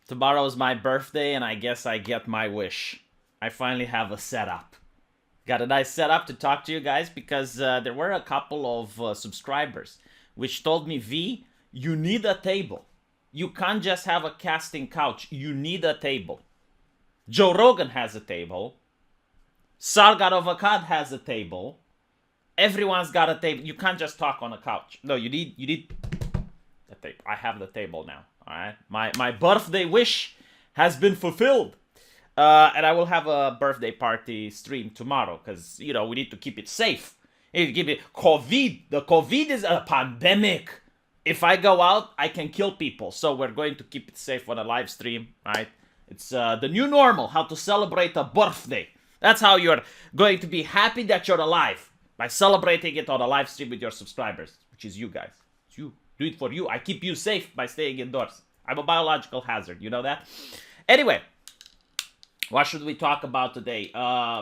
Tomorrow's my birthday, and I guess I get my wish. I finally have a setup. Got a nice setup to talk to you guys because there were a couple of subscribers which told me, V, you need a table. You can't just have a casting couch. You need a table. Joe Rogan has a table. Sargarovakad has a table. Everyone's got a table. You can't just talk on a couch. No, you need a table. I have the table now. All right, my birthday wish has been fulfilled. And I will have a birthday party stream tomorrow because, we need to keep it safe. We need to keep it. COVID. The COVID is a pandemic. If I go out, I can kill people. So we're going to keep it safe on a live stream, right? It's the new normal, how to celebrate a birthday. That's how you're going to be happy that you're alive. By celebrating it on a live stream with your subscribers, which is you guys. It's you. Do it for you. I keep you safe by staying indoors. I'm a biological hazard. You know that? Anyway. What should we talk about today?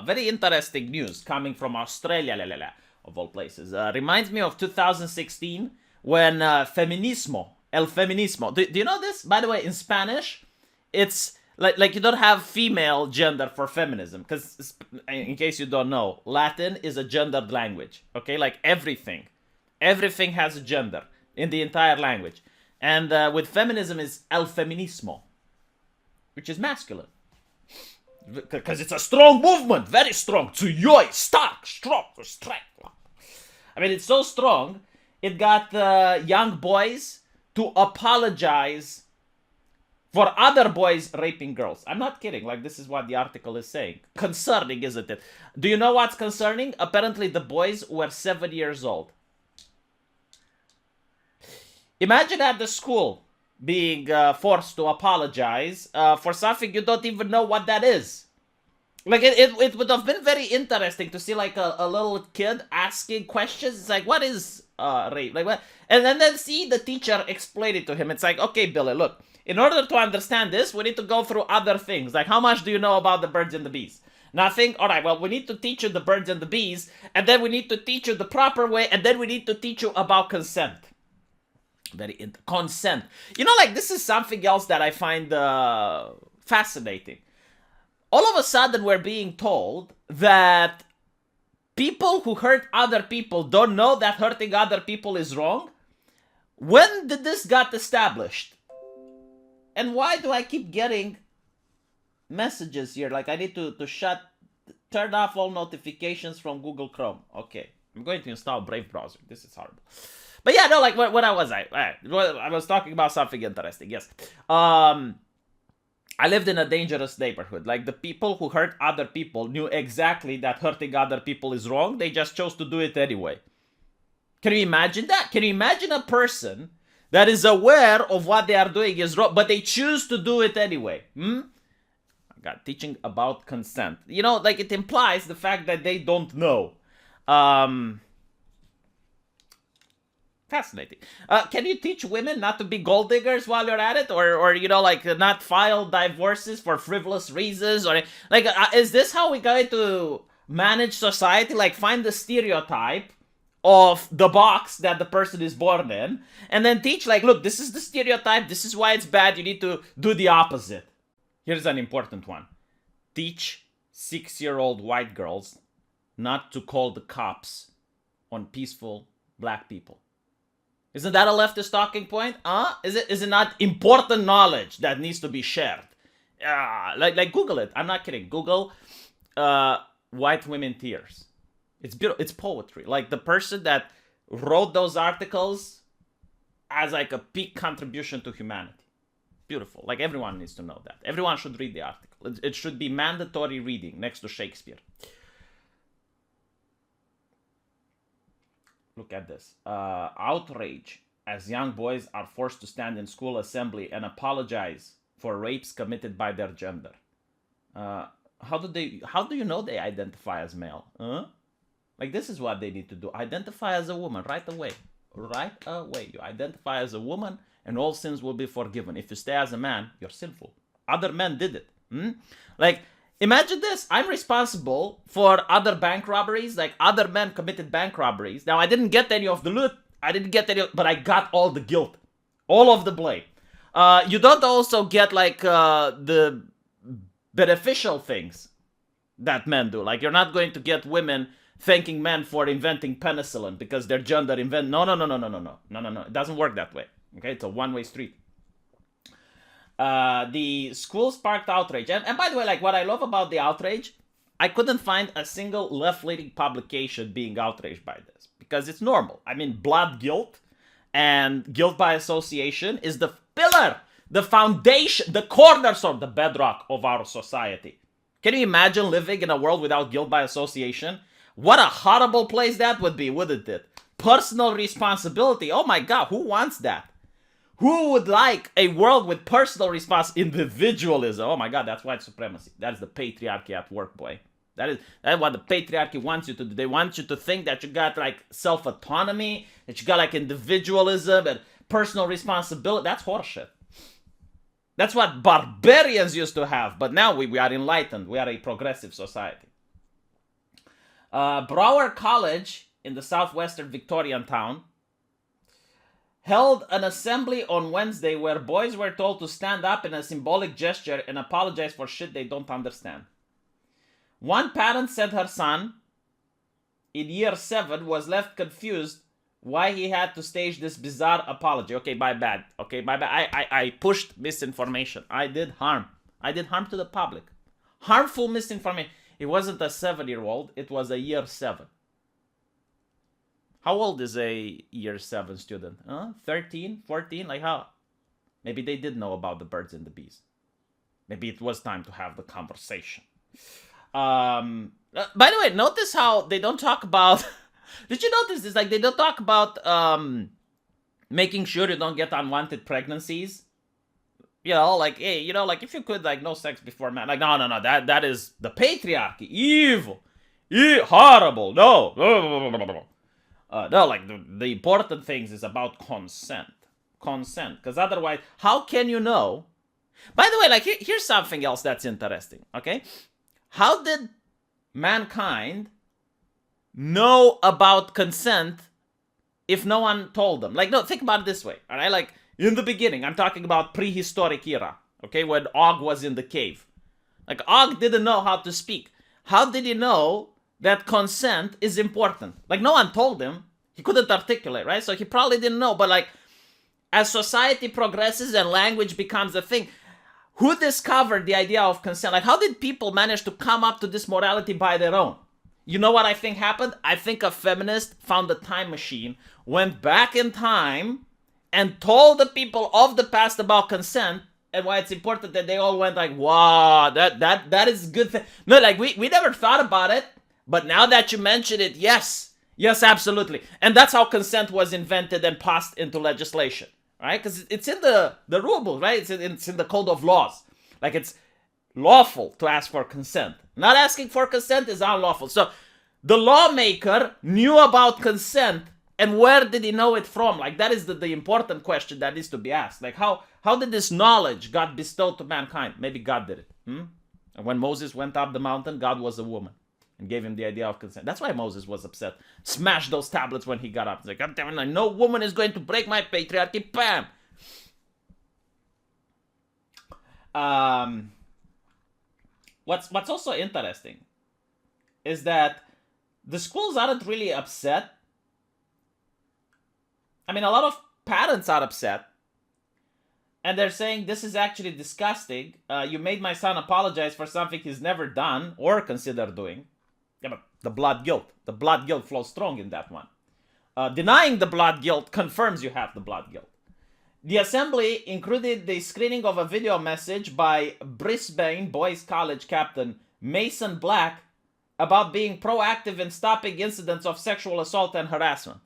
Very interesting news coming from Australia, of all places. Reminds me of 2016 when el feminismo. Do you know this? By the way, in Spanish, it's like you don't have female gender for feminism. Because, in case you don't know, Latin is a gendered language. Okay, like everything. Everything has a gender in the entire language. And with feminism is el feminismo, which is masculine. Because it's a strong movement, very strong. Tsuyoy, stark, strong, strength. I mean, it's so strong, it got young boys to apologize for other boys raping girls. I'm not kidding. Like, this is what the article is saying. Concerning, isn't it? Do you know what's concerning? Apparently, the boys were 7 years old. Imagine at the school being forced to apologize for something you don't even know what that is. Like, it would have been very interesting to see, like, a little kid asking questions. It's like, what is rape? Like, what? And then see the teacher explain it to him. It's like, okay, Billy, look, in order to understand this, we need to go through other things. Like, how much do you know about the birds and the bees? Nothing? All right, well, we need to teach you the birds and the bees, and then we need to teach you the proper way, and then we need to teach you about consent. Consent. Like, this is something else that I find fascinating. All of a sudden, we're being told that people who hurt other people don't know that hurting other people is wrong. When did this got established? And why do I keep getting messages here? Like, I need to turn off all notifications from Google Chrome. Okay, I'm going to install Brave browser. This is horrible. But yeah, no, like, what I was I was talking about something interesting, yes. I lived in a dangerous neighborhood. Like, the people who hurt other people knew exactly that hurting other people is wrong. They just chose to do it anyway. Can you imagine that? Can you imagine a person that is aware of what they are doing is wrong, but they choose to do it anyway? God, teaching about consent. Like, it implies the fact that they don't know. Fascinating. Can you teach women not to be gold diggers while you're at it? Or like, not file divorces for frivolous reasons? Or, like, is this how we're going to manage society? Like, find the stereotype of the box that the person is born in, and then teach, like, look, this is the stereotype, this is why it's bad, you need to do the opposite. Here's an important one. Teach 6-year-old white girls not to call the cops on peaceful black people. Isn't that a leftist talking point? Is it not important knowledge that needs to be shared? Like Google it. I'm not kidding. Google white women tears. It's beautiful. It's poetry. Like, the person that wrote those articles has, like, a peak contribution to humanity. Beautiful. Like, everyone needs to know that. Everyone should read the article. It should be mandatory reading next to Shakespeare. Look at this. Outrage as young boys are forced to stand in school assembly and apologize for rapes committed by their gender. How do you know they identify as male? Like, this is what they need to do. Identify as a woman right away. Right away. You identify as a woman and all sins will be forgiven. If you stay as a man, you're sinful. Other men did it. Like, imagine this. I'm responsible for other bank robberies. Like, other men committed bank robberies. Now, I didn't get any of the loot. But I got all the guilt. All of the blame. You don't also get like the beneficial things that men do. Like you're not going to get women thanking men for inventing penicillin because their gender invent. No, no, no, no, no, no, no, no, no, no. It doesn't work that way. Okay, it's a one-way street. The school sparked outrage, and by the way, like what I love about the outrage, I couldn't find a single left-leaning publication being outraged by this because it's normal. I mean, blood guilt and guilt by association is the pillar, the foundation, the cornerstone, the bedrock of our society. Can you imagine living in a world without guilt by association? What a horrible place that would be, wouldn't it? Personal responsibility. Oh my God, who wants that? Who would like a world with personal individualism? Oh my God, that's white supremacy. That is the patriarchy at work, boy. That's what the patriarchy wants you to do. They want you to think that you got like self-autonomy, that you got like individualism and personal responsibility. That's horseshit. That's what barbarians used to have, but now we are enlightened. We are a progressive society. Broward College in the southwestern Victorian town held an assembly on Wednesday where boys were told to stand up in a symbolic gesture and apologize for shit they don't understand. One parent said her son, in year 7, was left confused why he had to stage this bizarre apology. Okay, my bad. I pushed misinformation. I did harm. I did harm to the public. Harmful misinformation. It wasn't a 7-year-old. It was a year 7. How old is a year 7 student? 13, 14? Like how? Maybe they did know about the birds and the bees. Maybe it was time to have the conversation. By the way, notice how they don't talk about... Did you notice this? Like, they don't talk about making sure you don't get unwanted pregnancies. You know, like, hey, you know, like, if you could, like, no sex before marriage. Like, no, that is the patriarchy. Evil. Horrible. No. No, like, the important things is about consent. Consent. Because otherwise, how can you know? By the way, like, here's something else that's interesting, okay? How did mankind know about consent if no one told them? Like, no, think about it this way, all right? Like, in the beginning, I'm talking about prehistoric era, okay, when Og was in the cave. Like, Og didn't know how to speak. How did he know that consent is important? Like, no one told him. He couldn't articulate, right? So he probably didn't know. But, like, as society progresses and language becomes a thing, who discovered the idea of consent? Like, how did people manage to come up to this morality by their own? You know what I think happened? I think a feminist found a time machine, went back in time, and told the people of the past about consent and why it's important, that they all went like, wow, that is a good thing. No, like, we never thought about it, but now that you mention it, yes, absolutely. And that's how consent was invented and passed into legislation, right? Because it's in the rule book, right? It's in the code of laws. Like, it's lawful to ask for consent. Not asking for consent is unlawful. So the lawmaker knew about consent, and where did he know it from? Like, that is the important question that needs to be asked. Like, how did this knowledge got bestowed to mankind? Maybe God did it. And when Moses went up the mountain, God was a woman and gave him the idea of consent. That's why Moses was upset. Smashed those tablets when he got up. He's like, God damn it, no woman is going to break my patriarchy. Bam! What's also interesting is that the schools aren't really upset. I mean, a lot of parents are upset. And they're saying, this is actually disgusting. You made my son apologize for something he's never done or considered doing. Yeah, but the blood guilt flows strong in that one. Denying the blood guilt confirms you have the blood guilt. The assembly included the screening of a video message by Brisbane Boys College captain Mason Black about being proactive in stopping incidents of sexual assault and harassment.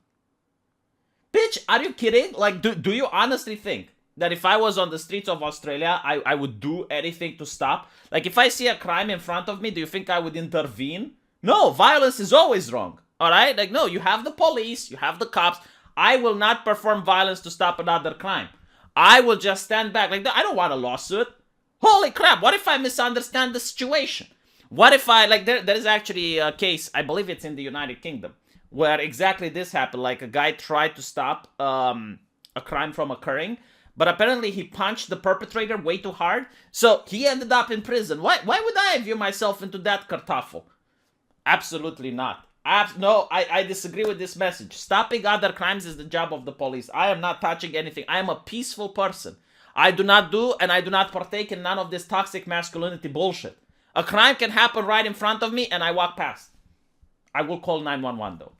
Bitch, are you kidding? Like, do you honestly think that if I was on the streets of Australia, I would do anything to stop? Like, if I see a crime in front of me, do you think I would intervene? No, violence is always wrong, all right? Like, no, you have the police, you have the cops. I will not perform violence to stop another crime. I will just stand back. Like, I don't want a lawsuit. Holy crap, what if I misunderstand the situation? What if I, like, there is actually a case, I believe it's in the United Kingdom, where exactly this happened. Like, a guy tried to stop a crime from occurring, but apparently he punched the perpetrator way too hard, so he ended up in prison. Why would I view myself into that kartoffel? Absolutely not. No, I disagree with this message. Stopping other crimes is the job of the police. I am not touching anything. I am a peaceful person. I do not do and I do not partake in none of this toxic masculinity bullshit. A crime can happen right in front of me and I walk past. I will call 911 though,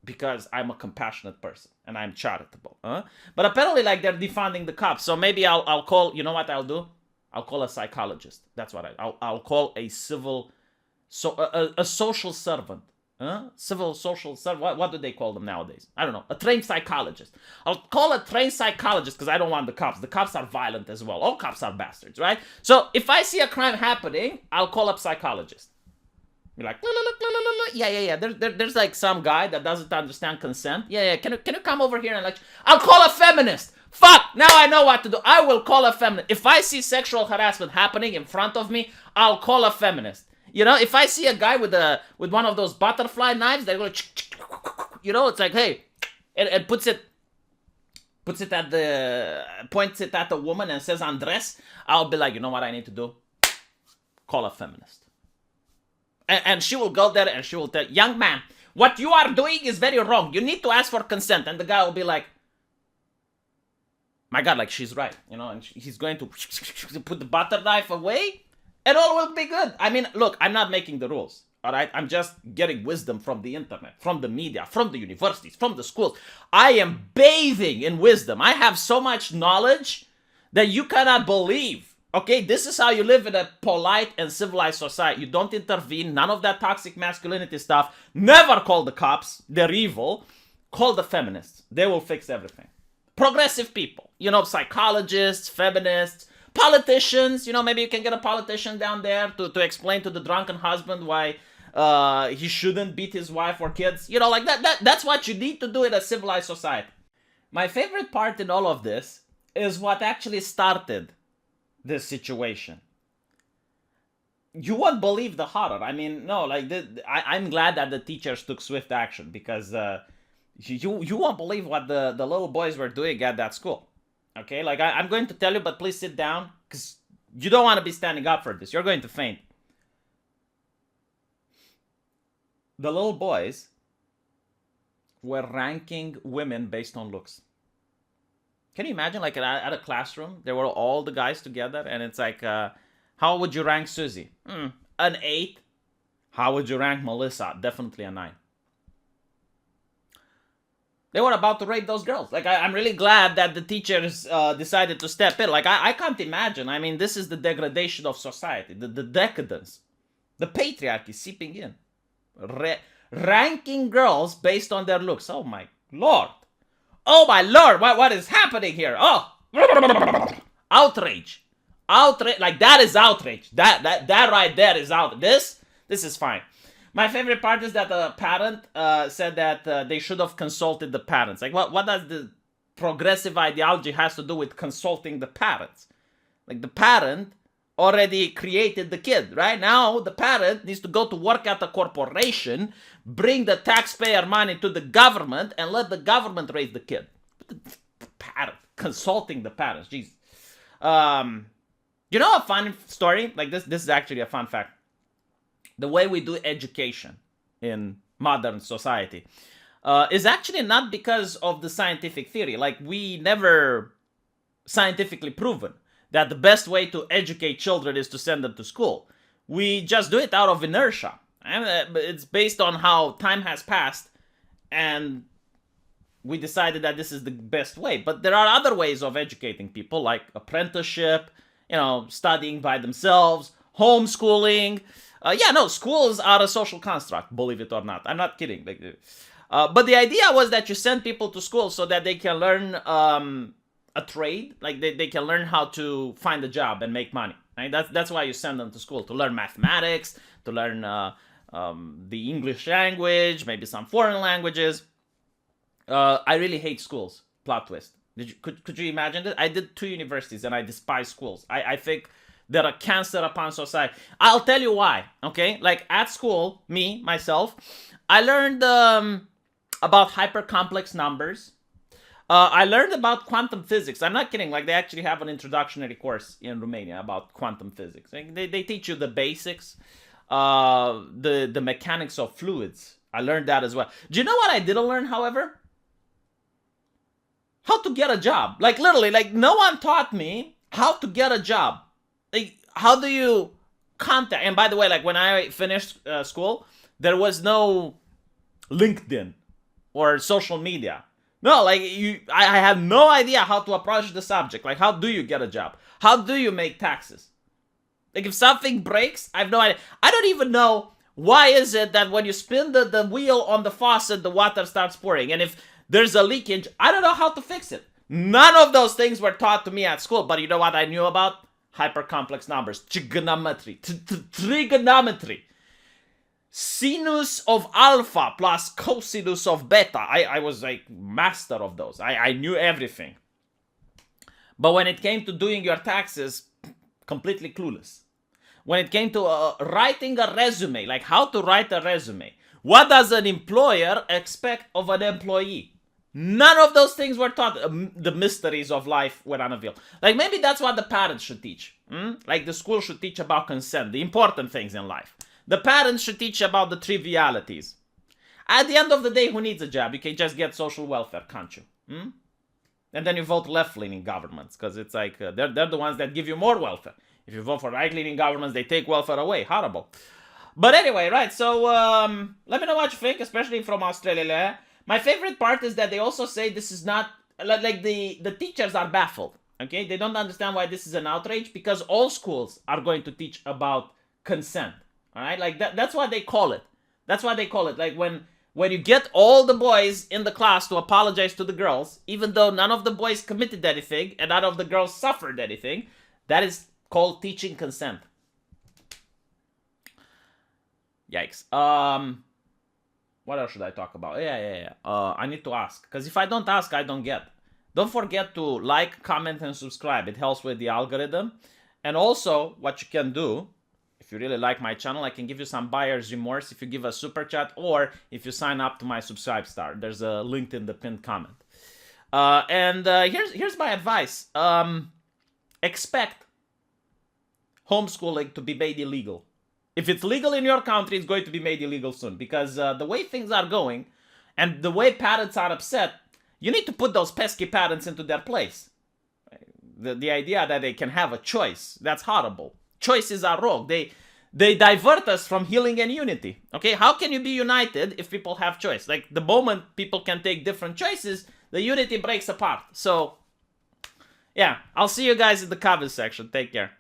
because I'm a compassionate person and I'm charitable. But apparently, like, they're defunding the cops. So maybe I'll call. You know what I'll do? I'll call a psychologist. That's what I'll call a civil. So a social servant, civil social servant. What do they call them nowadays? I don't know. A trained psychologist. I'll call a trained psychologist because I don't want the cops. The cops are violent as well. All cops are bastards, right? So if I see a crime happening, I'll call up psychologist. Be like, yeah. There's like some guy that doesn't understand consent. Yeah. Can you come over here and like? I'll call a feminist. Fuck! Now I know what to do. I will call a feminist. If I see sexual harassment happening in front of me, I'll call a feminist. You know, if I see a guy with one of those butterfly knives, they're going to, it's like, hey, and points it at the woman and says undress. I'll be like, you know what I need to do? Call a feminist. And she will go there and she will tell, young man, what you are doing is very wrong. You need to ask for consent. And the guy will be like, my God, like, she's right, and he's going to put the butter knife away. And all will be good. I mean, look, I'm not making the rules, all right? I'm just getting wisdom from the internet, from the media, from the universities, from the schools. I am bathing in wisdom. I have so much knowledge that you cannot believe, okay? This is how you live in a polite and civilized society. You don't intervene, none of that toxic masculinity stuff. Never call the cops. They're evil. Call the feminists. They will fix everything. Progressive people, psychologists, feminists, politicians, maybe you can get a politician down there to explain to the drunken husband why he shouldn't beat his wife or kids. Like that's what you need to do in a civilized society. My favorite part in all of this is what actually started this situation. You won't believe the horror. I mean, no, like I'm glad that the teachers took swift action because you won't believe what the little boys were doing at that school. Okay, like I'm going to tell you, but please sit down because you don't want to be standing up for this. You're going to faint. The little boys were ranking women based on looks. Can you imagine, like at a classroom, there were all the guys together, and it's like, how would you rank Susie? An 8. How would you rank Melissa? Definitely a 9. They were about to rape those girls. Like, I'm really glad that the teachers decided to step in. Like, I can't imagine. I mean, this is the degradation of society, the decadence, the patriarchy seeping in. Ranking girls based on their looks. Oh, my Lord. Oh, my Lord. What is happening here? Oh. Outrage. Outrage. Like, that is outrage. That right there is outrage. This is fine. My favorite part is that the parent said that they should have consulted the parents. Like, what does the progressive ideology has to do with consulting the parents? Like, the parent already created the kid, right? Now, the parent needs to go to work at a corporation, bring the taxpayer money to the government, and let the government raise the kid. The parent, consulting the parents, jeez. A fun story? Like, this is actually a fun fact. The way we do education in modern society is actually not because of the scientific theory. Like, we never scientifically proven that the best way to educate children is to send them to school. We just do it out of inertia. And it's based on how time has passed, and we decided that this is the best way. But there are other ways of educating people, like apprenticeship, studying by themselves, homeschooling. Schools are a social construct, believe it or not. I'm not kidding. But the idea was that you send people to school so that they can learn a trade. Like, they can learn how to find a job and make money. Right? That's why you send them to school, to learn mathematics, to learn the English language, maybe some foreign languages. I really hate schools. Plot twist. Could you imagine that? I did 2 universities and I despise schools. I think they're a cancer upon society. I'll tell you why, okay? Like, at school, myself, I learned about hyper-complex numbers. I learned about quantum physics. I'm not kidding. Like, they actually have an introductory course in Romania about quantum physics. Like, they teach you the basics, the mechanics of fluids. I learned that as well. Do you know what I didn't learn, however? How to get a job. Like, literally, like, no one taught me how to get a job. Like, how do you contact? And by the way, like, when I finished school, there was no LinkedIn or social media. No, like, I have no idea how to approach the subject. Like, how do you get a job? How do you make taxes? Like, if something breaks, I have no idea. I don't even know why is it that when you spin the wheel on the faucet, the water starts pouring. And if there's a leakage, I don't know how to fix it. None of those things were taught to me at school. But you know what I knew about? Hypercomplex numbers, trigonometry, trigonometry. Sinus of alpha plus cosinus of beta. I was like master of those. I knew everything. But when it came to doing your taxes, completely clueless. When it came to writing a resume, like how to write a resume, what does an employer expect of an employee? None of those things were taught. The mysteries of life were unveiled. Like, maybe that's what the parents should teach. Like, the school should teach about consent, the important things in life. The parents should teach about the trivialities. At the end of the day, who needs a job? You can just get social welfare, can't you? And then you vote left-leaning governments, because it's like, they're the ones that give you more welfare. If you vote for right-leaning governments, they take welfare away. Horrible. But anyway, right, so let me know what you think, especially from Australia. My favorite part is that they also say this is not, like, the teachers are baffled, okay? They don't understand why this is an outrage, because all schools are going to teach about consent, all right? Like, that's what they call it. That's what they call it. Like, when you get all the boys in the class to apologize to the girls, even though none of the boys committed anything and none of the girls suffered anything, that is called teaching consent. Yikes. What else should I talk about? Yeah. I need to ask, because if I don't ask, I don't get. Don't forget to like, comment, and subscribe. It helps with the algorithm. And also, what you can do, if you really like my channel, I can give you some buyer's remorse if you give a super chat or if you sign up to my subscribe star. There's a link in the pinned comment. Here's my advice. Expect homeschooling to be made illegal. If it's legal in your country, it's going to be made illegal soon. Because the way things are going and the way parents are upset, you need to put those pesky parents into their place. The idea that they can have a choice, that's horrible. Choices are wrong. They divert us from healing and unity. Okay, how can you be united if people have choice? Like, the moment people can take different choices, the unity breaks apart. So, yeah, I'll see you guys in the comment section. Take care.